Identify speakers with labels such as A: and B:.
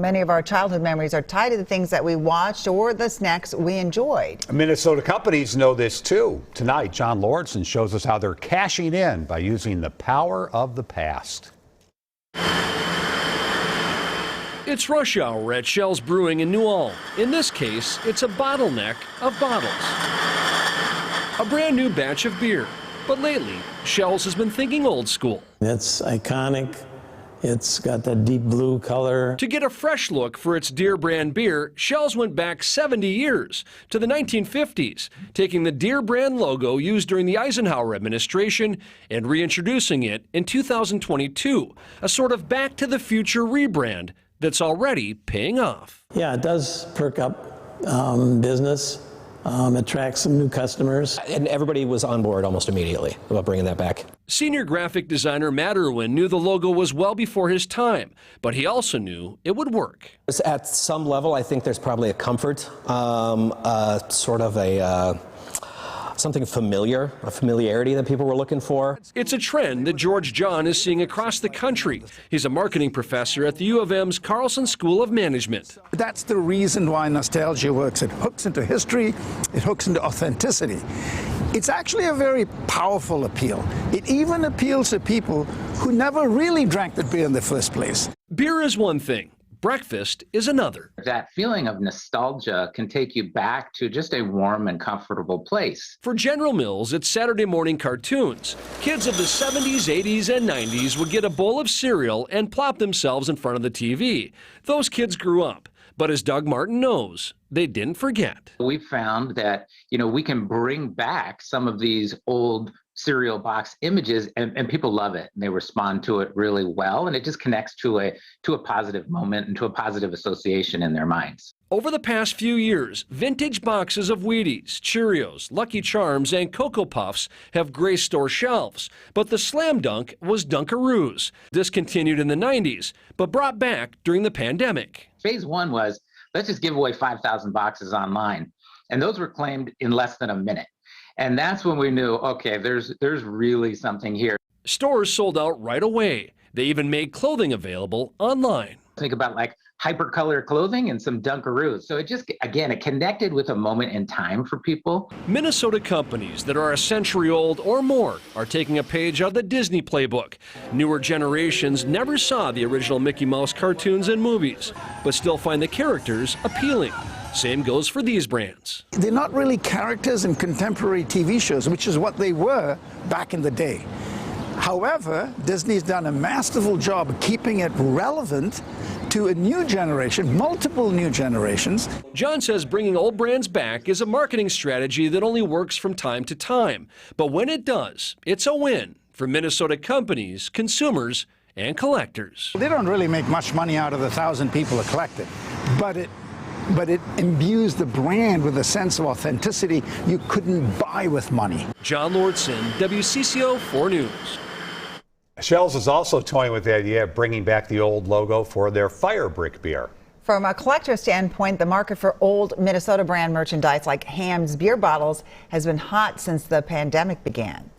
A: many of our childhood memories are tied to the things that we watched or the snacks we enjoyed.
B: Minnesota companies know this too. Tonight, John Lauritsen shows us how they're cashing in by using the power of the past.
C: It's rush hour at Shell's Brewing in New Ulm. In this case, it's a bottleneck of bottles. A brand new batch of beer. But lately, Shell's has been thinking old school.
D: It's iconic. It's got that deep blue color.
C: To get a fresh look for its Deer brand beer, Shell's went back 70 years to the 1950s, taking the Deer brand logo used during the Eisenhower administration and reintroducing it in 2022, a sort of Back to the Future rebrand that's already paying off.
D: Yeah, it does perk up business. Attracts some new customers.
E: And everybody was on board almost immediately about bringing that back.
C: Senior graphic designer Matt Irwin knew the logo was well before his time, but he also knew it would work.
E: At some level, I think there's probably a comfort, sort of a something familiar, a familiarity that people were looking for.
C: It's a trend that George John is seeing across the country. He's a marketing professor at the U of M's Carlson School of Management.
F: That's the reason why nostalgia works. It hooks into history, it hooks into authenticity. It's actually a very powerful appeal. It even appeals to people who never really drank the beer in the first place.
C: Beer is one thing. Breakfast is another.
G: That feeling of nostalgia can take you back to just a warm and comfortable place.
C: For General Mills, it's Saturday morning cartoons. Kids of the 70s, 80s, and 90s would get a bowl of cereal and plop themselves in front of the TV. Those kids grew up. But as Doug Martin knows, they didn't forget.
G: We found that, we can bring back some of these old cereal box images and people love it. They respond to it really well, and it just connects to a positive moment and to a positive association in their minds.
C: Over the past few years, vintage boxes of Wheaties, Cheerios, Lucky Charms, and Cocoa Puffs have graced store shelves. But the slam dunk was Dunkaroos, discontinued in the 90s, but brought back during the pandemic.
G: Phase one was, let's just give away 5,000 boxes online. And those were claimed in less than a minute. And that's when we knew, okay, there's really something here.
C: Stores sold out right away. They even made clothing available online.
G: Think about like hypercolor clothing and some Dunkaroos. So it just, again, it connected with a moment in time for people.
C: Minnesota companies that are a century old or more are taking a page out of the Disney playbook. Newer generations never saw the original Mickey Mouse cartoons and movies, but still find the characters appealing. Same goes for these brands.
F: They're not really characters in contemporary TV shows, which is what they were back in the day. However, Disney's done a masterful job of keeping it relevant to a new generation, multiple new generations.
C: John says bringing old brands back is a marketing strategy that only works from time to time. But when it does, it's a win for Minnesota companies, consumers, and collectors.
F: They don't really make much money out of the 1,000 people that collect it, but it imbues the brand with a sense of authenticity you couldn't buy with money.
C: John Lauritsen, WCCO 4 News.
B: Shell's is also toying with the idea of bringing back the old logo for their Fire Brick beer.
A: From a collector standpoint, the market for old Minnesota brand merchandise like Hamm's beer bottles has been hot since the pandemic began.